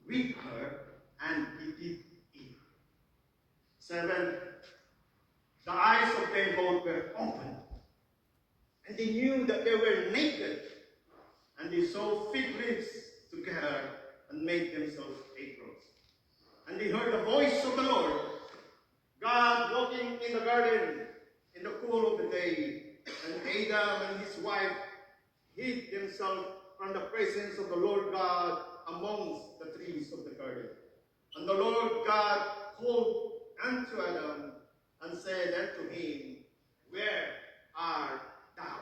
with her, and he did eat. 7. The eyes of them both were opened, and they knew that they were naked, and they sewed fig leaves together and made themselves aprons. And they heard the voice of the Lord, God walking in the garden in the cool of the day. And Adam and his wife hid themselves from the presence of the Lord God amongst the trees of the garden. And the Lord God called unto Adam and said unto him, Where art thou?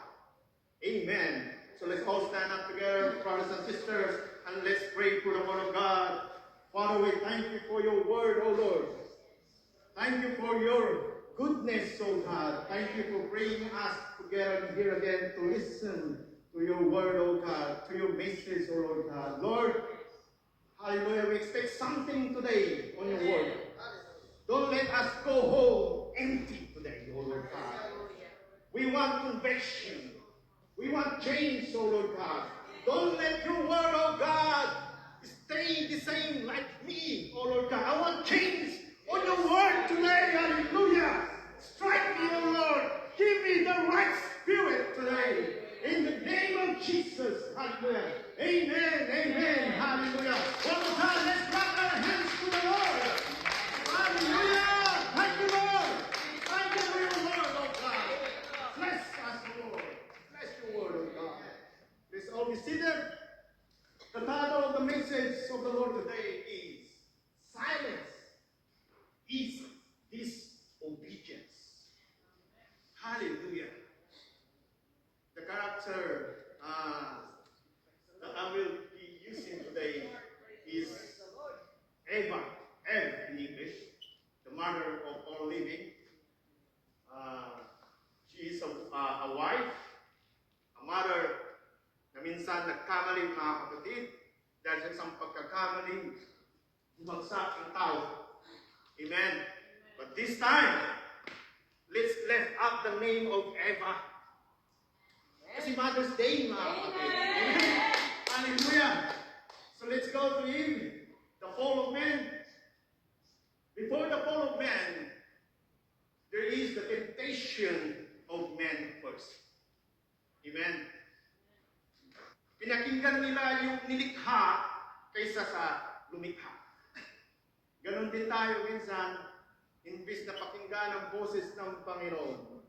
Amen. So let's all stand up together, brothers and sisters, and let's pray for the word of God. Father, we thank you for your word, O Lord. Thank you for your goodness, O God. Thank you for bringing us together here again to listen to your word, O God, to your message, O Lord God. Lord, hallelujah, we expect something today on your word. Don't let us go home empty today, O Lord God. We want conviction. We want change, O Lord God. Don't let your word, O God, stay the same like me, O Lord God. I want change on your word today. Hallelujah. Strike me, O Lord. Give me the right spirit today. In the name of Jesus. Hallelujah. Amen. Amen. Hallelujah. One more time, let's clap our hands to the Lord. Hallelujah. Thank you, Lord. Thank you for your word, oh God. Bless us, Lord. Bless your word, oh God. Let's all be seated. The title of the message of the Lord today is Silence is Disobedience. Hallelujah. The character that I will be using today is Eva, Eve in English, the mother of all living. She is a wife, a mother na minsan nagkamali mga kapatid dahil sa isang pagkakamali, bumagsak ang tao. Amen. But this time, let's lift up the name of Eva. Kasi Mother's Day mga kapatid. Amen. Hallelujah. So let's go to Eve, the fall of man. Before the fall of man, there is the temptation of man first. Amen. Pinakinggan nila yung nilikha kaysa sa lumikha. Ganon din tayo minsan, imbis na pakinggan ang boses ng Panginoon,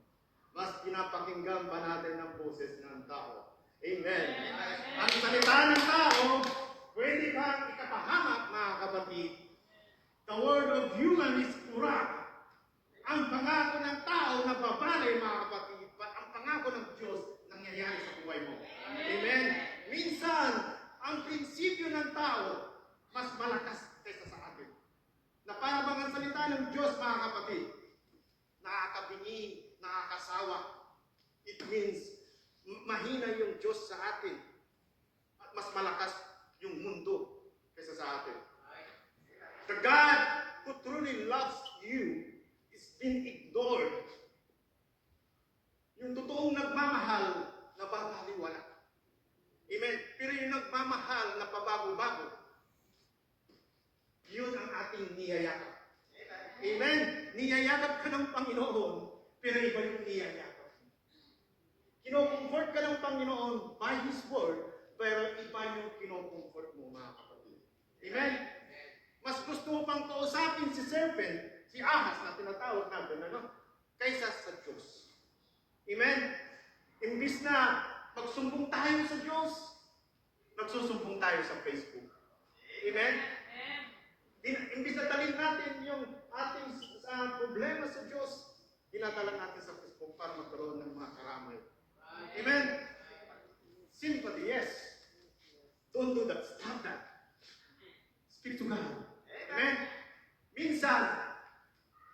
mas pinapakinggan pa natin ang boses ng tao. Amen. Ang salita ng tao, pwede kang ikapahamak, mga kapatid. The word of human is corrupt. Ang pangako ng tao na babali, mga kapatid, but ang pangako ng Diyos nangyayari sa buhay mo. Amen. Minsan, ang prinsipyo ng tao mas malakas kaysa sa atin. Na para bang ang salita ng Diyos, mga kapatid, nakakabingi, nakakasawa. It means, mahina yung Diyos sa atin. At mas malakas yung mundo kaysa sa atin. The God who truly loves you is being ignored. Yung totoong nagmamahal, nababaliwala. Amen. Pero yung nagmamahal na pabago-bago, yun ang ating niyayakap. Amen. Niyayakap ka ng Panginoon, pero iba yung niyayakap. Kino-comfort ka ng Panginoon by His Word, pero iba yung kino-comfort mo, mga kapatid. Amen. Mas gusto mo pang kausapin si serpent, si ahas na tinatawag natin, kaysa sa Diyos. Amen. Imbis na magsumbong tayo sa Diyos, nagsusumbong tayo sa Facebook. Amen. Imbis na talin natin yung ating problema sa Diyos, dinadala natin sa Facebook para magkaroon ng mga karamay. Amen. Sympathy, yes. Don't do that. Stop that. Speak to God. Amen. Minsan,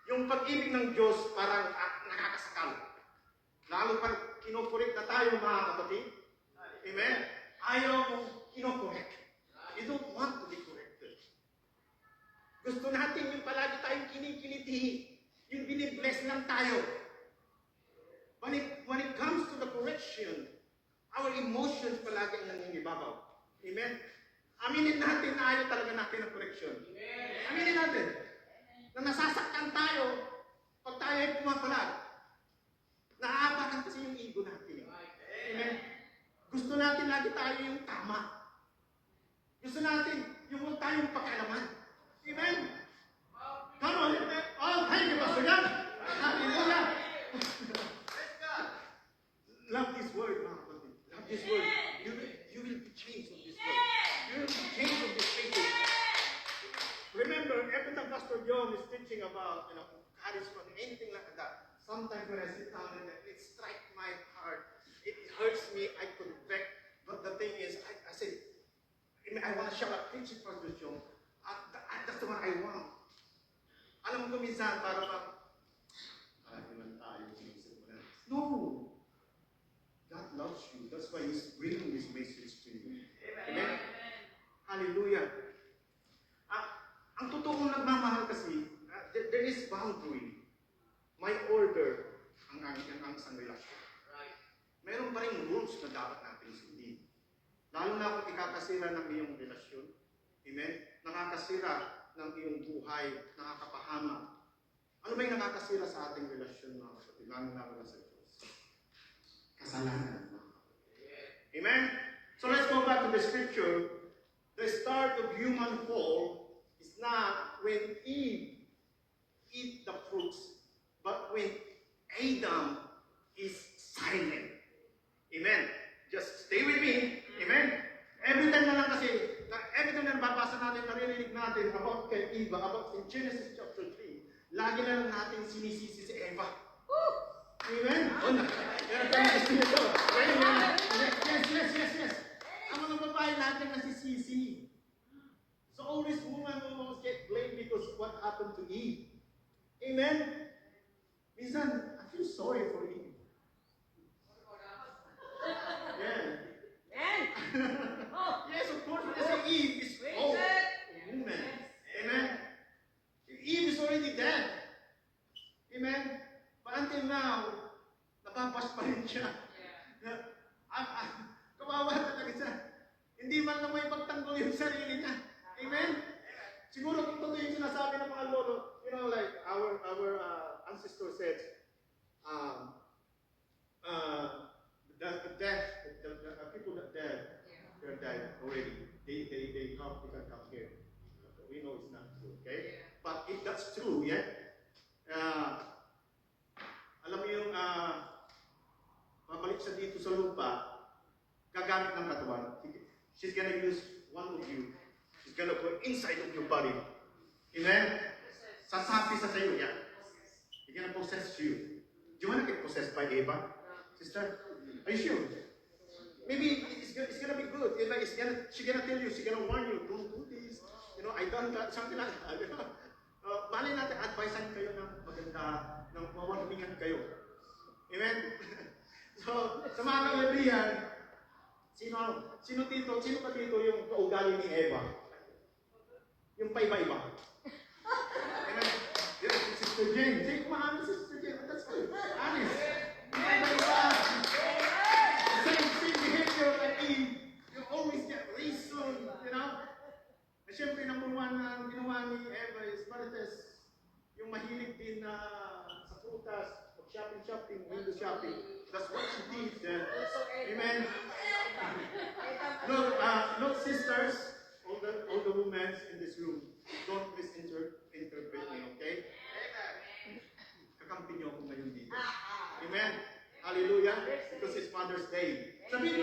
yung pag-ibig ng Diyos parang nakakasakal. Lalo pa kinokorek na tayo, mga kapatid. Amen. Ayaw mong kinokorek. You don't want to be corrected. Gusto natin yung palagi tayong kinikiliti, yung binibless lang tayo. When it comes to the correction, our emotions palagi ang nangingibabaw. Amen. Aminin natin na ayaw talaga natin ang tayong pakialaman. Amen? Come on. Oh, thank you, Pastor Jan. Hallelujah. Love this word, mga kapatid. Love this word. You will be changed of this word. You will be changed of this faith. Remember, every time Pastor John is teaching about, charisma, anything like that, sometimes when I sit down and it strikes my heart, it hurts me, I convict. But the thing is, I say, I want to shout out, preach it, Pastor John. That's the one I want. Alam mo minsan, para naman tayo, no. God loves you. That's why He's bringing this message to you. Amen? Hallelujah. Ang totoong nagmamahal kasi, there is boundary. May order ang isang relasyon. Meron pa rin rules na dapat natin sundin. Lalo na kung ikakasira ng iyong relasyon. Amen? Nakakasira ng iyong buhay, nakakapahama. Ano ba yung nakakasira sa ating relasyon, mga kapatid? Lalo na sa Diyos. Kasalanan, mga kapatid. Amen? So let's go back to the scripture. The start of human fall is not when Eve eat the fruits, but when Adam is silent. Amen. Just stay with me. Amen. Every time na lang kasi, every time na nababasa natin, naririnig natin about kay Eva, about in Genesis chapter 3, lagi na lang natin sinisisi si Eva. Amen. Yes. Ang mga babae natin nasisisi. So always women almost get blamed because of what happened to Eve. Amen? Minsan, I feel sorry for Eve. Yeah. Yes, of course, kasi Eve is a woman. Amen? Eve is already dead. Amen? But until now, napapas pa rin siya. Kawawa talaga siya. Hindi man lang may pagtanggol yung sarili niya. Amen? Siguro kung totoo yung sinasabi ng mga lolo, like our ancestor said, the people that died, they're died already. They can come here. We know it's not true, okay? But if that's true, alam mo yung mabalik siya dito sa lupa, gagamit ng katawan. She's gonna use one of you. She's gonna go inside of your body. Amen? Sasapi sa sayo, She's gonna possess you. Do you wanna get possessed by Eva? Sister? Are you sure? Maybe it's gonna be good. She's gonna tell you, she's gonna warn you, don't do this. I done that, something like that. Mali natin, advisean kayo ng maganda, ng mawarningan kayo. Amen? So, sa mga kaibigan, sino pa dito yung kaugali ni Eva? Yung paiba-iba. Amen? Sister Jane. Say, kumahami Sister Jane. That's good. Honest. Paiba-iba. Same behavior like Eve. You always get reason, Na siyempre, number one na ginawa ni Eva is Marites, yung mahilig din sa prutas, shopping, window shopping. That's what she did then. Amen? Look, sisters, all the women in this room, don't misinterpret me, okay? Kakampi niyo ako ngayon dito. Amen? Hallelujah? Because it's Mother's Day. Sabi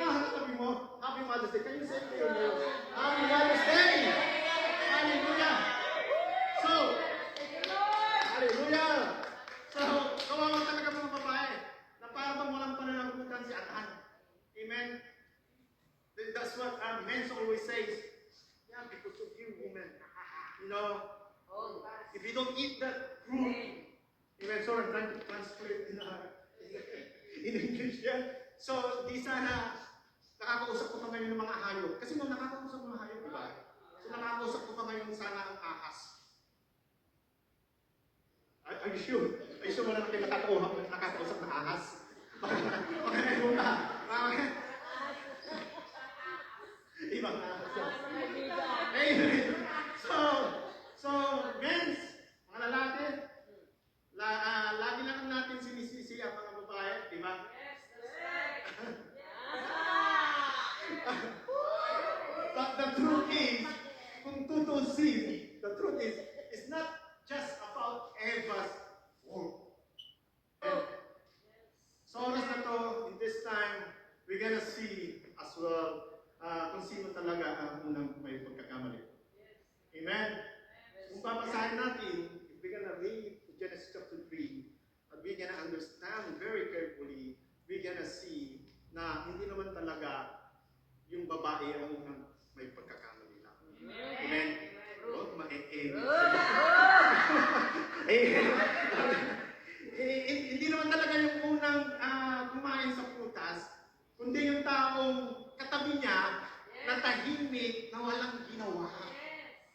mo, Happy Mother's Day. Can you say it? Happy Mother's Day! Hallelujah! So, hallelujah! So, kawawa talaga mga babae na para bang walang pananagutan si Atan. Amen? That's what men always say. Yeah, because of you, women. If you don't eat that fruit, amen, sorry, I'm trying to translate in English, So, di sana, nakakausap ko pa ngayon ng mga hayop. Kasi nakakausap ng mga hayop, diba? So, nakakausap ko pa ngayon sana ang ahas. Are you sure? Are you sure wala na kayo nakakausap ng ahas? Okay, muna. Ibang ahas. Amen. So, men, mga lalaki, lagi lang natin sinisisi ang mga babae, di ba? But the truth is, kung tutusin see, the truth is, it's not just about Eva's work. And sa oras na to, in this time, we're gonna see as well kung sino talaga ang unang may pagkakamali. Amen? Kung papasahin natin, if we're gonna read Genesis chapter 3, and we're gonna understand very carefully, we're gonna see na hindi naman talaga yung babae ang unang may pagkakamali lang. Amen? Lord, hindi naman talaga yung unang kumain sa prutas, kundi yung taong katabi niya na tahimik na walang ginawa.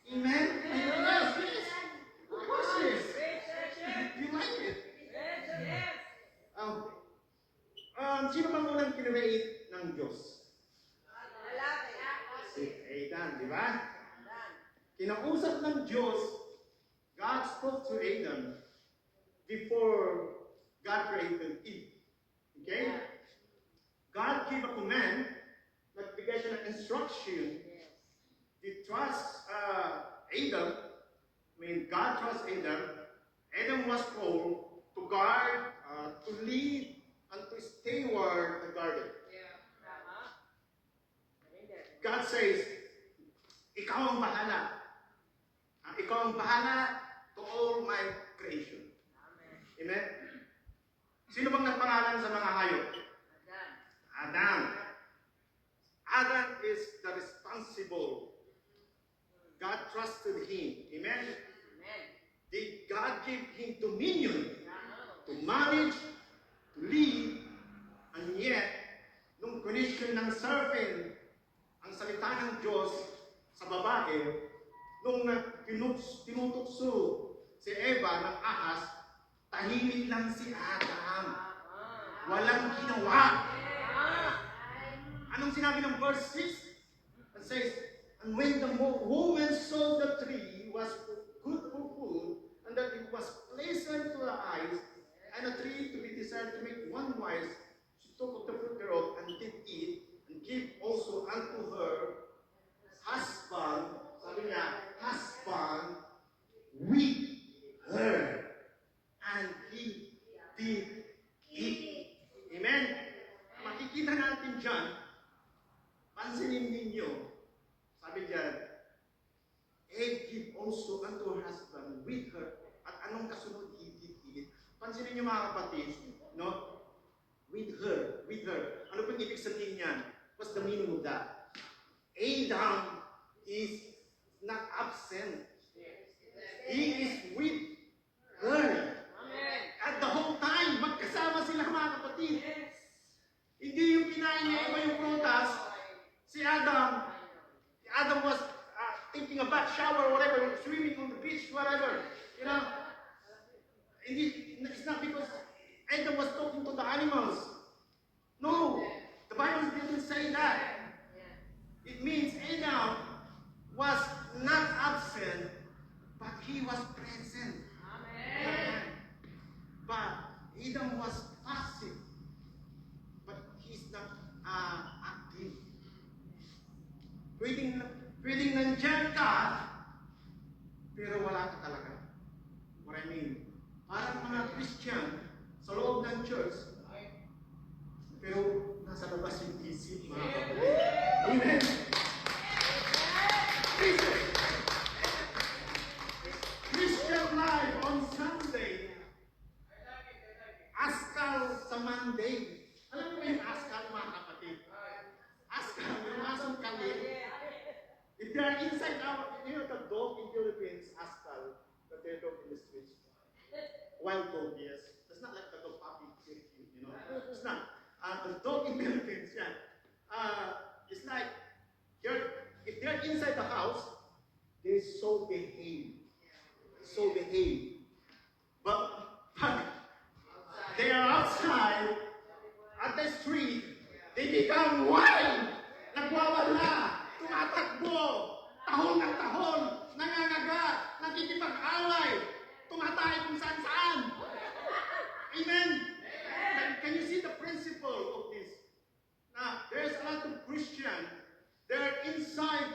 Amen? Yes, yes. Of course, yes. You like it? Sino bang unang kinreate ng Diyos? Si Adam, di ba? Kinausap ng Diyos, God spoke to Adam before God created Eve. Okay? God gave a command, nagbigay siya ng instruction. He trusts Adam. God trusts Adam. Adam was called to guard, to lead, and to steward the garden. God says, ikaw ang bahala. Ikaw ang bahala to all my creation. Amen? Sino bang nagpangalan sa mga hayop? Adam. Adam is the responsible. God trusted him. Amen? Did God give him dominion to manage, to lead, and yet, nung condition ng serpent, ang salita ng Diyos sa babae, nung tinutukso si Eva ng ahas, tahimik lang si Adam. Walang ginawa. Anong sinabi ng verse 6? It says, and when the woman saw the tree was good for food, and that it was pleasant to the eyes, and a tree to be desired to make one wise, she took of the fruit thereof and did eat, and gave also unto her husband, sabi niya, husband with her, and he did eat. Amen? Makikita natin dyan, pansinin ninyo, sabi dyan, and give also unto her husband with her, at anong kasunod, he did eat. Pansinin niyo mga kapatid, no? With her, with her. Ano pong ibig sabihin niyan? What's the meaning of that? Adam is not absent. He is with her. At the whole time, magkasama sila mga kapatid. Hindi yung kinain niya iba yung prutas. Si Adam was taking a bath, shower, whatever, swimming on the beach, whatever. You know, it's not because Adam was talking to the animals. No, the Bible didn't say that. It means Adam was not absent, but he was present. Amen. But Adam was passive, but he's not active. Pwedeng nandiyan ka, pero wala ka talaga. What I mean, parang mga Christian sa loob ng church, pero nasa labas yung isip, mga kapatid. Amen. Christian life on Sunday, askal sa Monday. Alam mo ba yung askal, mga kapatid? Askal, yung asong kali. If they are inside our, you know, the dog in Philippines, askal, the dog in the streets. Wild dog, yes. It's not like the dog puppy, you know. It's not. The dog in Philippines, yeah. It's like, if they're inside the house, they so behave. So behave. But they are outside, at the street, they become wild. Nagwawala, tumatakbo, tahol ng tahol, nangangaga, nakikipag-away, tumatay kung saan-saan. Amen? Can you see the principle of this? Now, there's a lot of Christians, they're inside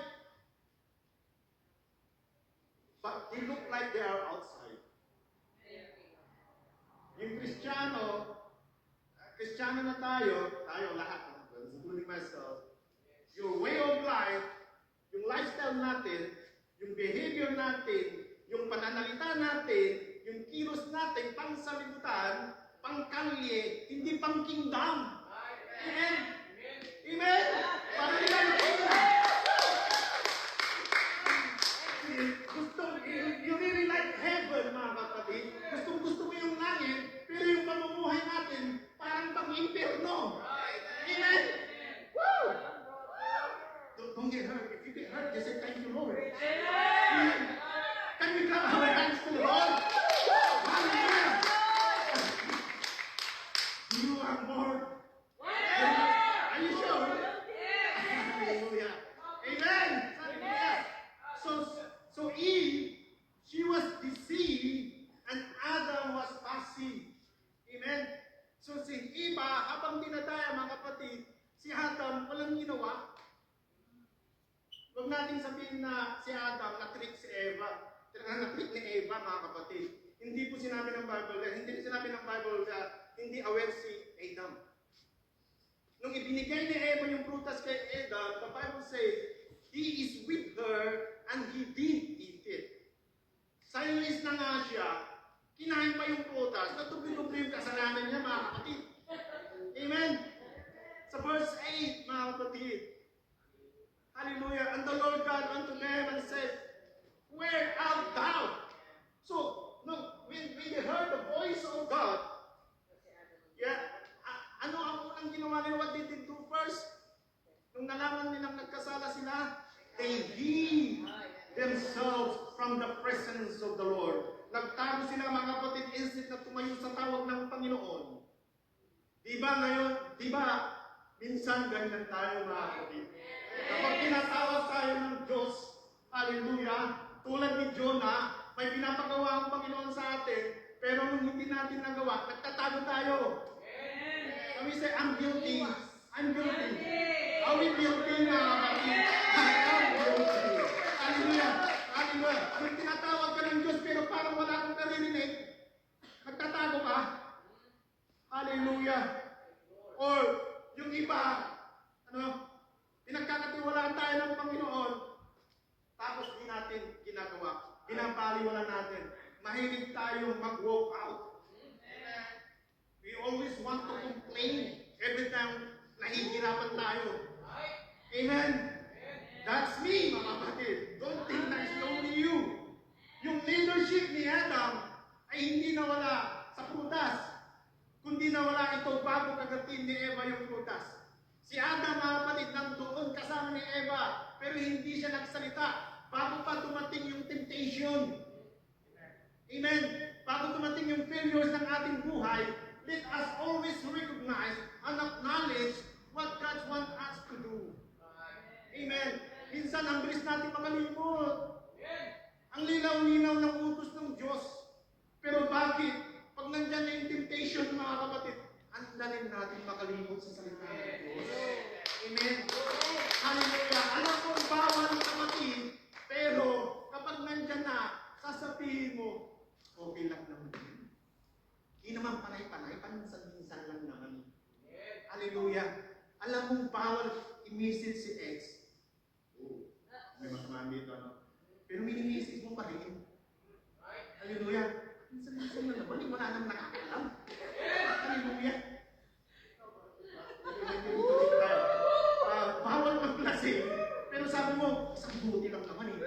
but they look like they are outside. Yung Kristiyano na tayo lahat, including myself, your way of life, yung lifestyle natin, yung behavior natin, yung pananalita natin, yung kilos natin, pang-salimutan, pang-kalye, hindi pang-kingdom. Amen? Amen? Parang lang you really like heaven, mga kapatid. Gusto mo yung langit, pero yung pamumuhay natin, parang pang-impierno. Amen? Woo! Don't get hurt. If you get hurt, just say, thank you, Lord. Amen. Can we clap our hands to the Lord? Hallelujah! You are more. Are you sure? Hallelujah. Amen. Hallelujah. So Eve, she was deceived and Adam was passive. Amen. So si Eva, habang dinadaya mga kapatid, si Adam walang ginawa. Huwag natin sabihin na si Adam na-trick si Eva. Na-trick ni Eva mga kapatid. Hindi po sinabi ng Bible, hindi aware si Adam. Nung ibinigay ni Eva yung prutas kay Adam, the Bible says, he is with her and he did eat it. Silence na nga siya, kinain pa yung prutas, natubli-tubli yung kasalanan niya mga kapatid. Amen? Sa verse 8 mga kapatid, hallelujah, and the Lord God unto them and said, where art thou? So, no, when they heard the voice of God, ano ang unang ginawa nila? What they did do first? Nung nalaman nilang nagkasala sila, they hid themselves from the presence of the Lord. Nagtago sila mga kapatid, instead na tumayo sa tawag ng Panginoon. Diba ngayon, minsan ganyan tayo mga kapatid. Kapag tinatawag tayo ng Diyos, hallelujah, tulad ni Jonah, may pinapagawa ang Panginoon sa atin, pero nung hindi natin nagawa, nagtatago tayo. Kami say, I'm guilty. I'm guilty. Are we guilty mga kapatid? I am guilty. Hallelujah. Hallelujah. Kung tinatawag ka ng Diyos, pero parang wala kang naririnig, nagtatago ka. Hallelujah. Or, yung iba, pinagkakatiwalaan tayo ng Panginoon, tapos di natin ginagawa. Binabaliwala natin. Mahilig tayong mag-walk out. We always want to complain every time nahihirapan tayo. Amen? That's me, mga kapatid. Don't think that it's only you. Yung leadership ni Adam ay hindi nawala sa prutas, kundi nawala ito bago kagatin ni Eva yung prutas. Si Adam, mga kapatid, nandoon kasama ni Eva, pero hindi siya nagsalita bago pa dumating yung temptation. Amen? Bago dumating yung failures ng ating buhay, let us always recognize and acknowledge what God wants us to do. Amen? Minsan, ang bilis natin makalimot. Ang linaw-linaw ng utos ng Diyos. Pero bakit? Pag nandyan na yung temptation, mga kapatid, ang dalim natin makalimot sa salita ng Diyos. Amen? Hallelujah! Alam ko, bawal kapatid, pero kapag nandyan na, sasabihin mo, okay lang naman. Hindi naman panay-panay, paminsan-minsan lang naman. Hallelujah! Alam mong bawal i-message si ex. Oh, may masama dito, pero mini-message mo pa rin. Hallelujah! Minsan-minsan na naman, wala nang nakakalam. Hallelujah! Bawal mag-lasing, pero sabi mo, isang buti lang naman eh.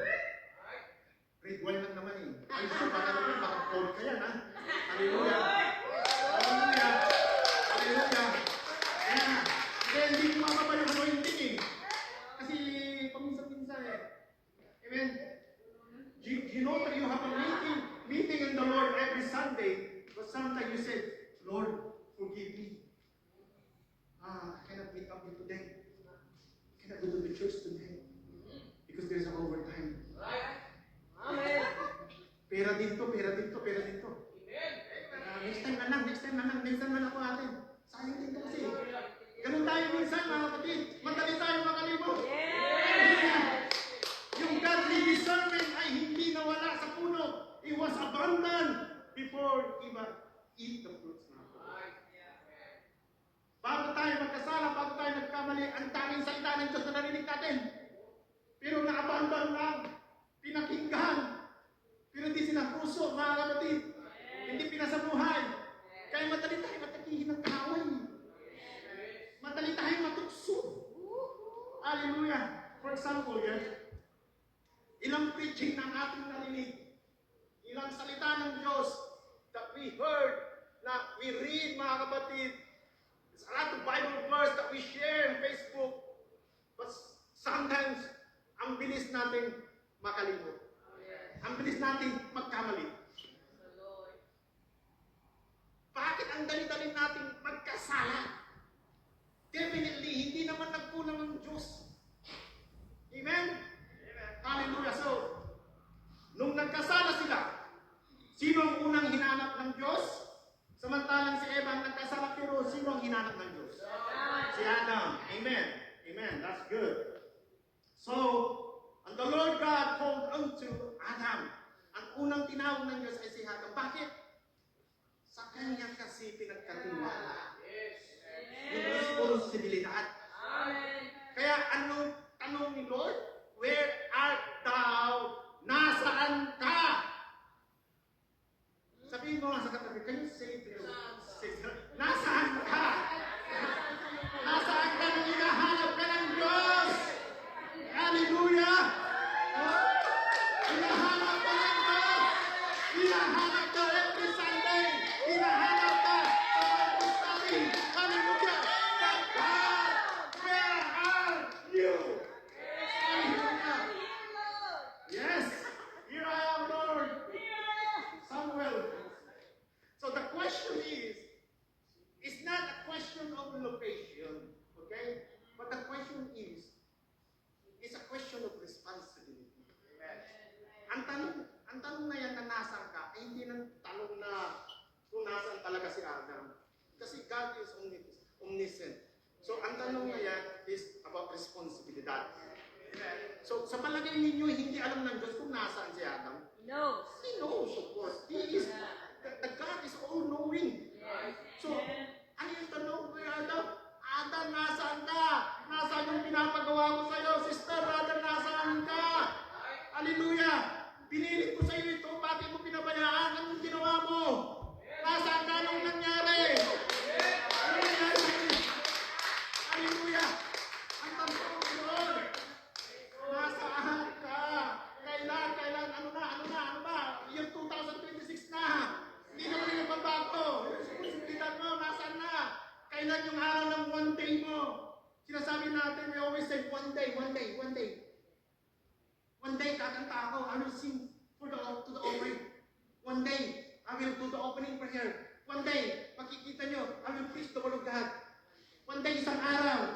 Grade 1 lang naman eh. Ay, so baka naman, baka 4 ka yan ha. Hallelujah! Hallelujah! Hallelujah! Kaya hindi ko makapal yung anointing eh. Kasi paminsan-minsan eh. Amen? You know that you have a meeting in the Lord every Sunday, but sometimes you say, Lord, forgive me. I cannot meet up with today. I cannot go to the church today. Because there's an overtime. Amen. Pera dito. Next time na lang ako atin. Sayang dito kasi. Ganun tayo minsan mga kapatid. Madali tayo makalimot. Yung godly discernment ay hindi nawala sa before even eat the fruits na. Bago tayo magkasala, bago tayo nagkamali, ang daming salita ng Diyos na narinig natin. Pero naabandon lang, pinakinggan. Pero hindi sila puso, mga kapatid. Hindi pinasabuhay. Kaya madali tayo matakihin ng kaaway. Madali tayo matukso. Hallelujah. For example, ilang preaching ng ating narinig, ilang salita ng Diyos that we heard, na we read, mga kapatid. There's a lot of Bible verse that we share on Facebook. But sometimes, ang bilis natin makalimot. Ang bilis natin magkamali. Bakit ang dali-dali natin magkasala? Definitely, hindi naman nagkulang ang Diyos. Amen? Hallelujah. So, nung nagkasala sila, sino ang unang hinanap ng Diyos? Samantalang si Eva ang nagkasala, pero sino ang hinanap ng Diyos? Si Adam. Amen. Amen. That's good. So, and the Lord God called unto Adam. Ang unang tinawag ng Diyos ay si Adam. Bakit? Sa kanya kasi pinagkatiwala. Yung responsibilidad. Kaya anong tanong ni Lord? Where art thou? Nasaan ka? Sabihin mo nga sa katabi, can you say it? Nasaan ka? Nasaan ka nung hinahanap ka ng Diyos? Hallelujah! Hinahanap ka ng Diyos! Hinahanap ka every Sunday! Hinahanap ka sa Bible study! Hallelujah! But God, where are you? Hallelujah! Yes! Here I am, Lord! Samuel. So the question is, it's not a question of location, okay? But the question is, it's a question of responsibility. Ang tanong na yan na nasaan ka, ay hindi ng tanong na kung nasaan talaga si Adam. Kasi God is omniscient. So ang tanong na yan is about responsibilidad. So sa palagay ninyo, hindi alam ng Diyos kung nasaan si Adam? No. He knows, of course. He is, the God is all-knowing. So, ano yung tanong? Adam, nasaan ka? Nasaan yung pinapagawa ko sa'yo? Sister, Adam, nasaan ka? Hallelujah! Pinilit ko sa'yo ito, bakit mo pinabayaan? Anong ginawa mo? Nasaan ka? Anong nangyari? Anong nangyari? Hallelujah! Ang tanong ko, Lord, nasaan ka? Kailan? Ano ba? Year 2026 na. Hindi naman yung pagbago. Responsibilidad mo, nasaan na? Kailan yung araw ng one day mo? Sinasabi natin, we always say, one day. One day, kakanta ako. I will sing to the offering. One day, I will do the opening prayer. One day, makikita nyo, I will preach the word of God. One day, isang araw,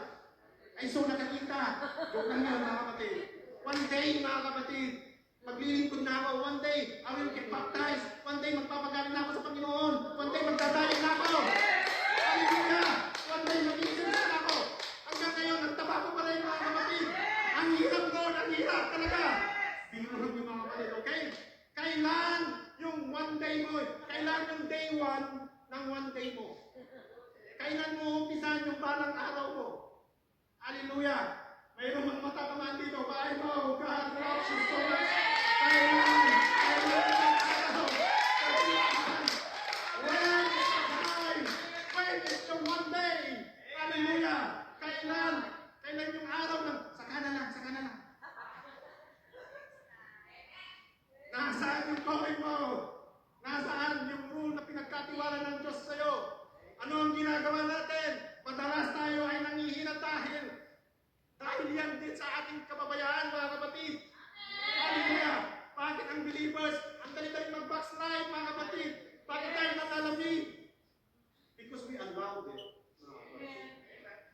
ay so nakakita. Joke lang yun, mga kapatid. One day, mga kapatid, maglilingkod na ako. One day, I will get baptized. One day, magpapagaling na ako sa Panginoon. One day, magdadaling na ako. Hallelujah! One day, mag-iisip na ako. Hanggang ngayon, ang taba ko pa rin, mga kapatid. Ang hirap, Lord, ang hirap talaga. Binuhan niyo, mga kapatid, okay? Kailan yung one day mo? Kailan yung day one ng one day mo? Kailan mo umpisan yung balang araw mo? Hallelujah! Mayroong mga matatamaan dito. I know God loves you so much. Kailan ang araw? When is the time? When is the one day? Hallelujah! Kailan yung araw ng saka na lang. Nasaan yung calling mo? Nasaan yung rule na pinagkatiwala ng Diyos sa'yo? Ano ang ginagawa natin? Madalas tayo ay nangihina dahil yan din sa ating kababayaan, mga kapatid. Hallelujah! Bakit ang believers, ang dali-dali mag-backslide, mga kapatid? Bakit tayo natalamig? Because we allowed it.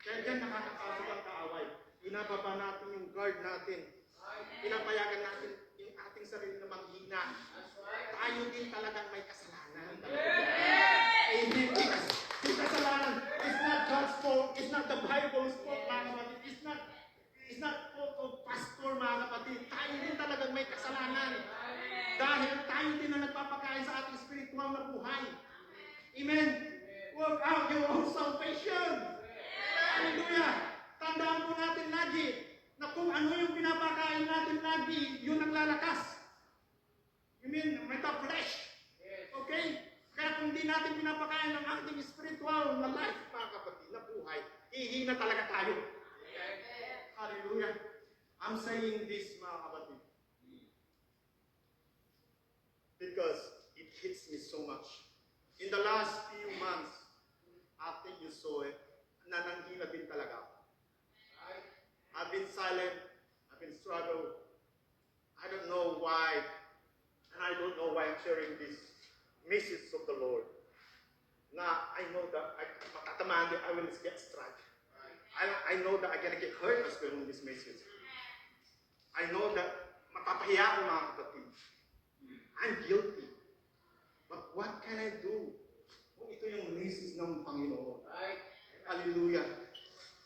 Kaya dyan nakakapasok ang kaaway. Inababa natin yung guard natin. Pinapayagan natin yung ating sarili na manghina. Tayo din talagang may kasalanan. Amen. Yung kasalanan is not God's fault. It's not the Bible's fault, mga kapatid. It's not fault of pastor, mga kapatid. Tayo din talagang may kasalanan. Dahil tayo tayo din na nagpapakain sa ating spiritual na buhay. Amen. Work out your own salvation. Hallelujah. Tandaan po natin lagi na kung ano yung pinapakain natin lagi, yun ang lalakas. You mean, with the flesh. Okay? Kaya kung di natin pinapakain ng ating spiritual na life, mga kapatid, na buhay, hihina talaga tayo. Hallelujah. I'm saying this, mga kapatid, because it hits me so much. In the last few months, I think you saw it, nananghila din talaga ako. I've been silent, I've been struggled. I don't know why, and I don't know why I'm sharing this message of the Lord. Now, I know that I will get struck. I know that I'm going to get hurt as well in this message. I know that mapapahiya ako, mga kapatid. I'm guilty. But what can I do? Kung ito yung message ng Panginoon. Hallelujah.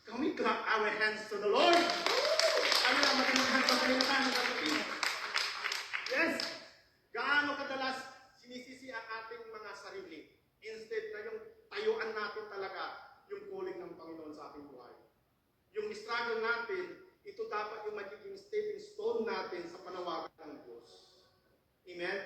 Can we clap our hands to the Lord? Ano lang, magandang hands sa Panginoon, mga kapatid. Yes. Gaano kadalas sinisisi ang ating mga sarili instead na yung tayuan natin talaga yung calling ng Panginoon sa ating buhay. Yung struggle natin, ito dapat yung magiging stepping stone natin sa panawagan ng Diyos. Amen?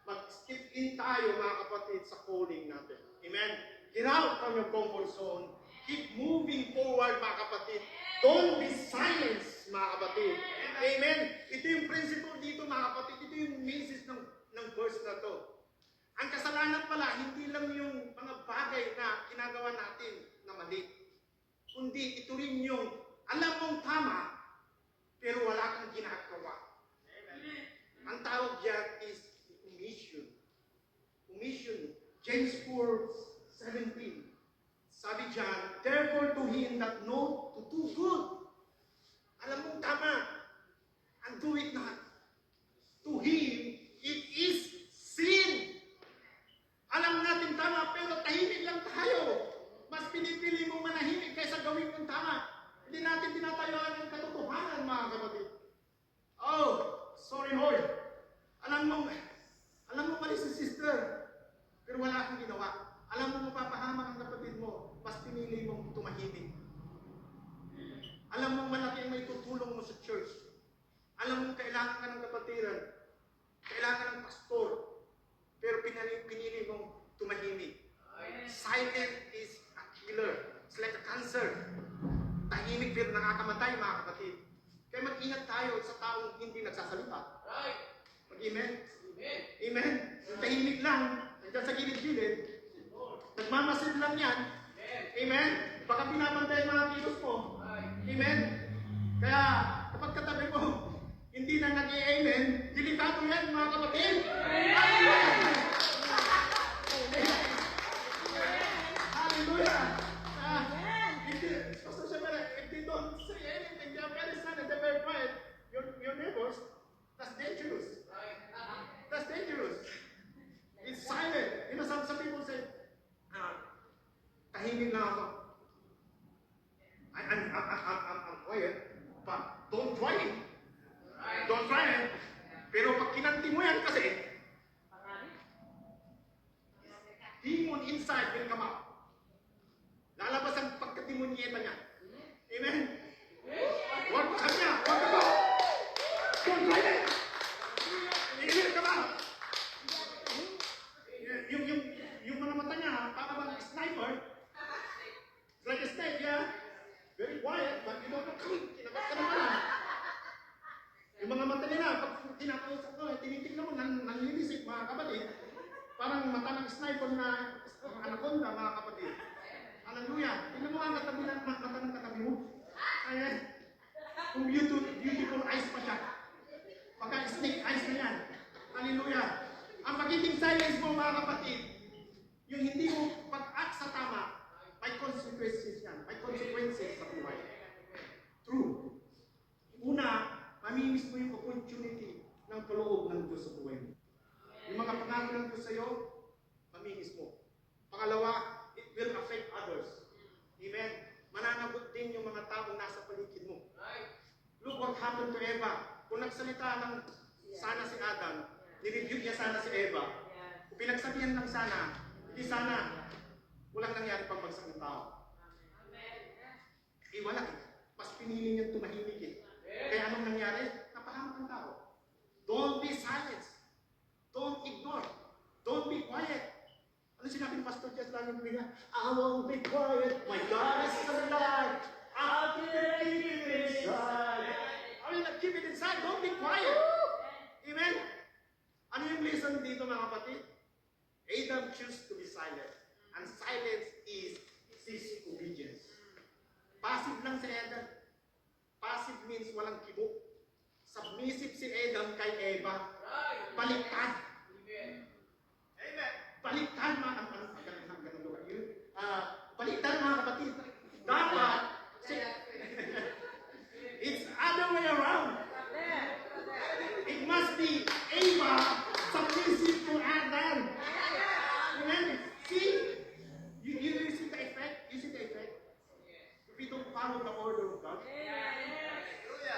Mag-step in tayo, mga kapatid, sa calling natin. Amen? Get out from your comfort zone. Keep moving forward, mga kapatid. Don't be silenced, mga kapatid. Amen? Ito yung principle dito, mga kapatid. Ito yung message ng verse na to. Ang kasalanan pala, hindi lang yung mga bagay na ginagawa natin na mali. Kundi ito rin yung alam mong tama, pero wala kang ginagawa. Ang tawag diyan is omission. Omission. James 4:17. Sabi diyan, therefore to him that know to do good. Alam mong tama, and do it not. To him, it is sin. Alam natin tama, pero tahimik lang tayo. Mas pinipili mong manahimik kaysa gawin yung tama. Hindi natin tinatayuan ng katotohanan, mga kapatid. Oh, sorry Lord. Alam mo mali si sister, pero wala akong ginawa. Alam mo mapapahamak ang kapatid mo, mas pinili mong tumahimik. Alam mo malaki ang may tutulong mo sa church. Alam mo kailangan ka ng kapatiran, kailangan ng pastor, pero pinili mong tumahimik. Silent is a killer. It's like a cancer. Tahimik pero nakakamatay, mga kapatid. Kaya mag-ingat tayo sa taong hindi nagsasalita. Mag-amen? Amen? Yung tahimik lang, nandiyan sa gilid-gilid, nagmamasid lang yan. Amen? Baka pinapantay mga kilos mo. Amen? Kaya, kapag katabi mo, hindi na nag-i-amen, delikado yan, mga kapatid. Hallelujah! If they don't say anything, they are very silent, they're very quiet. Your neighbors, that's dangerous. That's dangerous. It's silent. You know, some people say, tahimik na ako. I'm quiet, but don't try it. Don't try it. Pero pag kinanti mo yan kasi, demon inside will come out. Lalabas ang pagkademonyeta niya. Amen? Huwag ka niya. Huwag ka ba? Don't try it. Amen ka ba? Yung mga mata niya, para bang sniper, like a snake, yeah? Very quiet, but you don't know, kinagat ka naman. Yung mga mata nila, pag tinakausap ko, tinitignan mo, nanlilisik, mga kapatid. Parang mata ng sniper na anaconda, mga kapatid. Hallelujah. Tingnan mo ang katabi ng mata ng katabi mo. Ayan. Kung beautiful eyes pa siya. Pagka snake eyes na yan. Hallelujah. Ang pagiging silence mo, mga kapatid, yung hindi mo pag-act sa tama, may consequences yan. May consequences sa buhay. True. Una, mamimiss mo yung opportunity ng kaloob ng Diyos sa buhay mo. Yung mga pangako ng Diyos sa'yo, mamimiss mo. Pangalawa, it will affect others. Amen? Mananagot din yung mga taong nasa paligid mo. Look what happened to Eva. Kung nagsalita lang sana si Adam, I-rebuke niya sana si Eva. Pinagsabihan lang sana. Hindi sana walang nangyari pagbagsak ng tao. Wala eh. Mas pinili niyang tumahimik eh. Kaya anong nangyari? Napahamak ang tao. Don't be silent. Don't ignore. Don't be quiet. Ano sinabi ng Pastor Jess lagi niya? I won't be quiet. My God is alive. I'll keep it inside. I will not keep it inside. Don't be quiet. Amen? Ano yung lesson dito mga kapatid? Adam chose to be silent. And silence is disobedience. Passive lang si Adam. Passive means walang kibo. Submissive si Adam kay Eva. Baliktad. Amen. Baliktad mga baliktad mga kapatid. Dapat it's other way around. It must be Eva submissive to Adam. Amen. See? You see the effect? You see the effect? If we don't follow the order of God,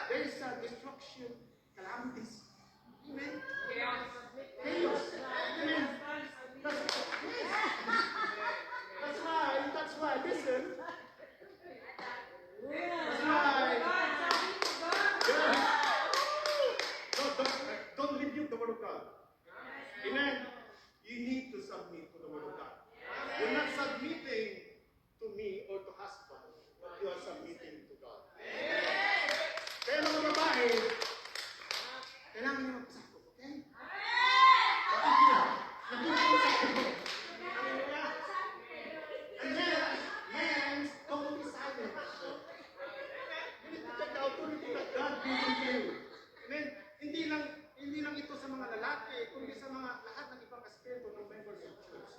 there is a destruction, calamities. Amen. Chaos. Amen. That's why, listen. That's why. Don't rebuke the word of God. Amen. You need to submit to the word of God. You're not submitting to me or to husband, but you are submitting to God. Kaya mga babae, kailangan niyo magpasakop, okay? And men, don't be silent. You need to take the authority that God gave you. Amen? Hindi lang ito sa mga lalaki, kundi sa mga lahat ng ibang aspeto ng members of church.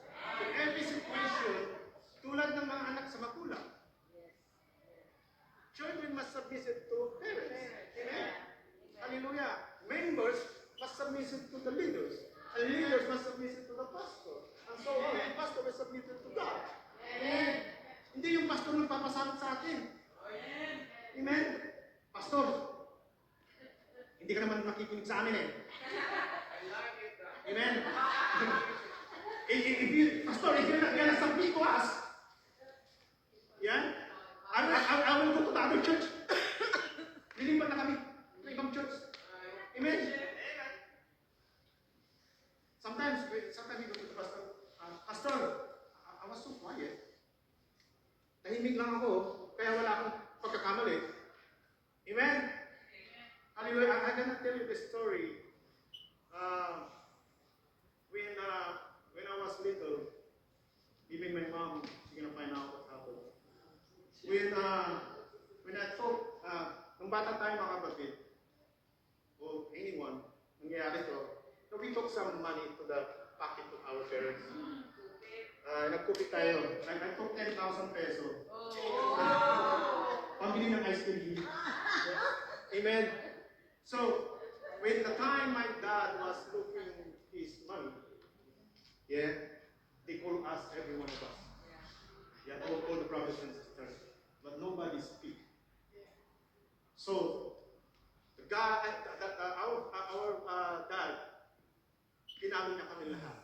In every situation, tulad ng mga anak sa magulang. Children must submit to parents. Amen? Hallelujah. Members must submit to the leaders. And leaders must submit to the pastor. And so on. And pastor is submitted to God. Amen. Hindi yung pastor nang papasalit sa atin. Amen. Pastor, hindi ka naman makikinig sa amin eh. Amen. Pastor, if you're not gonna submit to us, yeah, I will go to the other church. Lilipat na kami sa ibang church. Amen. Sometimes we go to the pastor. Pastor, I was so quiet. Tahimik lang ako, kaya wala akong pagkakamali. Amen? Hallelujah. I'm gonna tell you the story. When I was little, even my mom, she's gonna find out what happened. When I thought, nung bata tayo mga kapatid, or anyone, nangyayari to, so we took some money to the pocket of our parents. Nagkupit tayo. I took 10,000 pesos. Pambili ng ice cream. Amen. So, when the time my dad was looking his money, yeah, they call us, every one of us. Yeah, all the brothers and sisters. But nobody speak. So, the guy, our dad, kinamit niya kami lahat.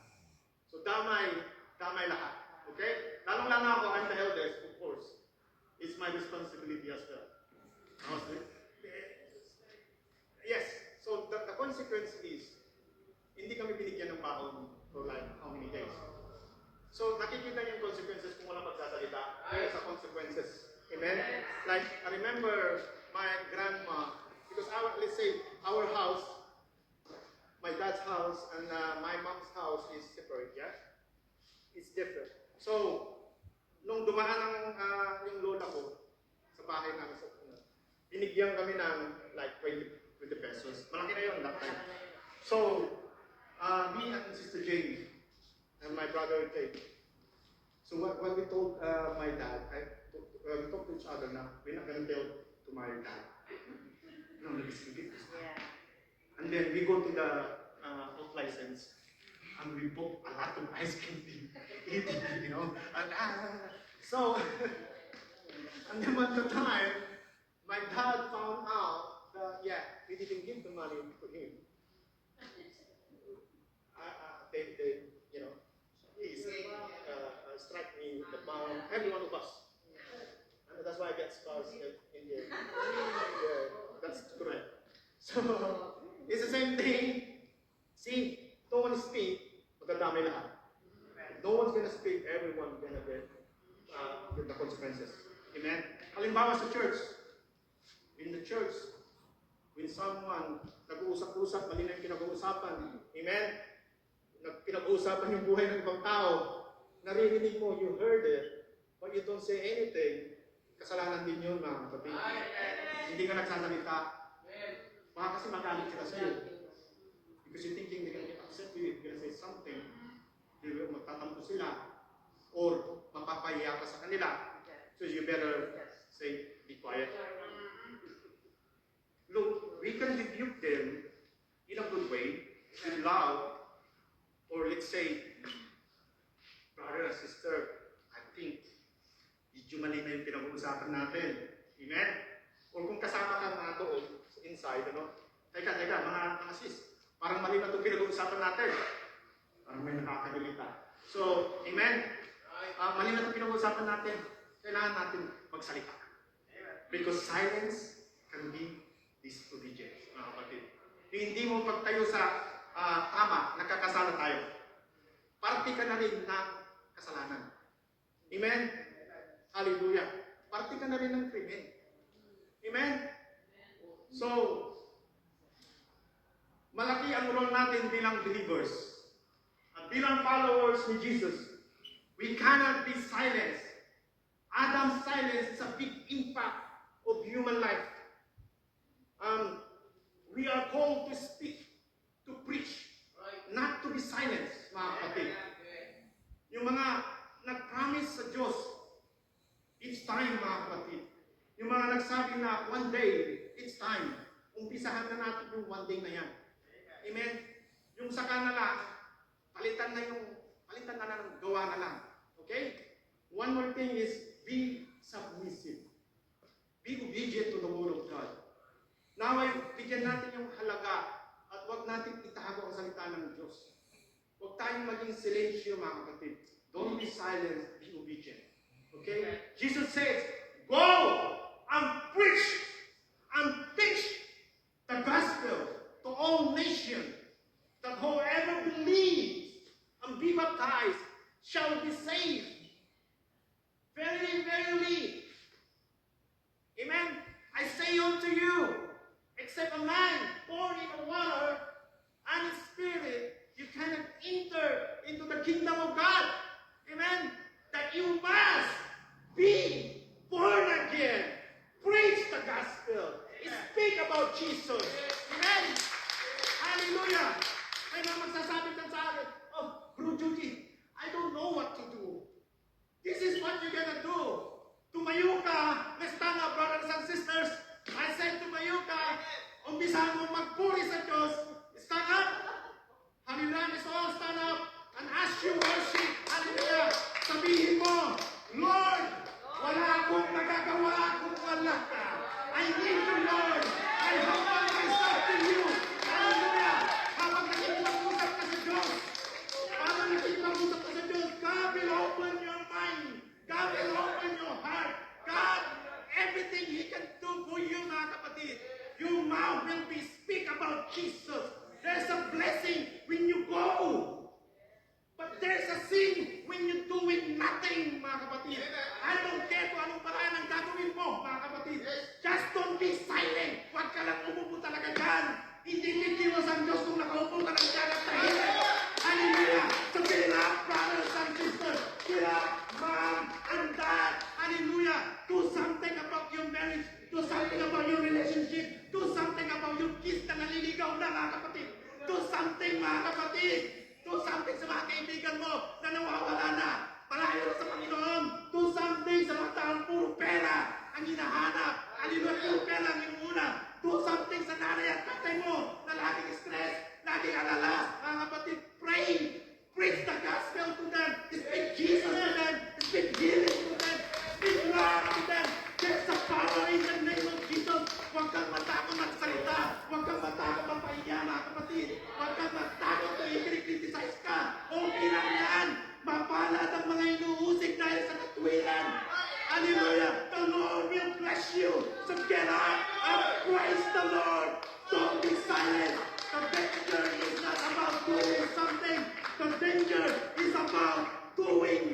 So, damay lahat. Okay? Lalong-lalo ako, I'm the eldest, of course. It's my responsibility as well. Yes. So, the consequence is, hindi kami binigyan ng baon for like how many days. So, nakikita yung consequences kung walang pagsasalita. There's a consequences. Amen? Like, I remember my grandma, because let's say, our house, my dad's house and my mom's house is separate, yeah? It's different. So, nung dumaan yung lola ko sa bahay namin sa binigyan kami ng like 20 pesos. Malaki na yun that time. So, me and Sister Jane and my brother Jake. So what we told my dad, we talked to each other now, we're not going to tell to my dad. No, and then we go to the off license and we bought a lot of ice cream to eat, you know. And, so, and then at the time, my dad found out that, yeah, we didn't give the money to him. So, it's the same thing. See, no one speak, magdadamay lahat. No one's gonna speak, everyone's gonna get the consequences. Amen? Halimbawa sa church, in the church, when someone nag-uusap-usap, mali na yung pinag-uusapan, amen? Pinag-uusapan yung buhay ng ibang tao, naririnig mo, you heard it, but you don't say anything, kasalanan din yun, mga kapatid. Hindi ka nagsasalita. Baka kasi magalit sila sa'yo. Because you're thinking they're gonna get upset with you, you're gonna say something, magtatampo sila, or mapapahiya ka sa kanila. So you better say, be quiet. Look, we can rebuke them in a good way, with love, or let's say, brother and sister, I think, medyo mali na yung pinag-uusapan natin. Amen? Or kung kasama ka nga doon, inside, ano? Teka, mga sis, parang mali na itong pinag-uusapan natin. Parang may nakakagilita. So, amen? Mali na itong pinag-uusapan natin. Kailangan natin magsalita. Because silence can be disobedience, mga kapatid. Hindi mo pagtayo sa tama, nakakasala tayo. Parte ka na rin ng kasalanan. Amen? Hallelujah. Parte ka na rin ng krimen. Amen? So, malaki ang role natin bilang believers. At bilang followers ni Jesus, we cannot be silenced. Adam's silence is a big impact of human life. We are called to speak, to preach, not to be silenced, mga kapatid. Yung mga nag-promise sa Diyos, it's time, mga kapatid. Yung mga nagsabi na one day, it's time. Umpisahan na natin yung one day na yan. Amen? Yung saka na lang, palitan na lang, gawa na lang. Okay? One more thing is, be submissive. Be obedient to the word of God. Now, bigyan natin yung halaga at huwag natin itago ang salita ng Diyos. Huwag tayong maging silensyo, mga kapatid. Don't be silent, be obedient. Okay? Jesus says, go and preach and teach the gospel to all nations, that whoever believes and be baptized shall be saved. Verily, verily. Amen. I say unto you, except a man born in the water and in spirit, you cannot enter into the kingdom of God. Amen. That you must be born again. Preach the gospel. Speak about Jesus. Amen. Hallelujah. May mga magsasabi ka sa akin, oh, Bro Judy, I don't know what to do. This is what you're gonna do. Tumayo ka, let's stand up, brothers and sisters. I said tumayo ka, umpisahan mo magpuri sa Diyos. Stand up. Hallelujah, let's all stand up. And as you worship, hallelujah, sabihin mo, Lord, wala akong nagagawa kung wala ka. I need you, Lord. I humble myself to you. Hallelujah. Habang nakikipag-usap ka sa Diyos, God will open your mind. God will open your heart. God, everything He can do for you, mga kapatid. Your mouth will be speak about Jesus. There's a blessing when you go. But there's a sin when you do it nothing, mga kapatid. I don't care kung anong paraan ang gagawin mo, mga kapatid. Just don't be silent. Huwag ka lang umupo talaga dyan. Hindi kikilos ang Diyos kung nakaupo ka lang dyan at tahimik. Hallelujah. So get up, brothers and sisters. Get up, mom and dad. Hallelujah. Do something about your marriage. Do something about your relationship. Do something about your kids na naliligaw na, mga kapatid. Do something, mga kapatid. Do something sa mga kaibigan mo na nawawala na. Malayo sa Panginoon. Do something sa mga taong puro pera ang hinahanap. Hallelujah, puro pera ang inuuna. Do something sa nanay at tatay mo na laging stress, laging alala. Mga kapatid, pray. Preach the gospel to them. Speak Jesus to them. Speak healing to them. Speak love to them. There's a power in the name of Jesus. Huwag kang matakot magsalita. Huwag kang matakot magpahiya, mga kapatid. Huwag kang matakot na i-criticize ka. Okay lang yan. Mapahal The danger is about doing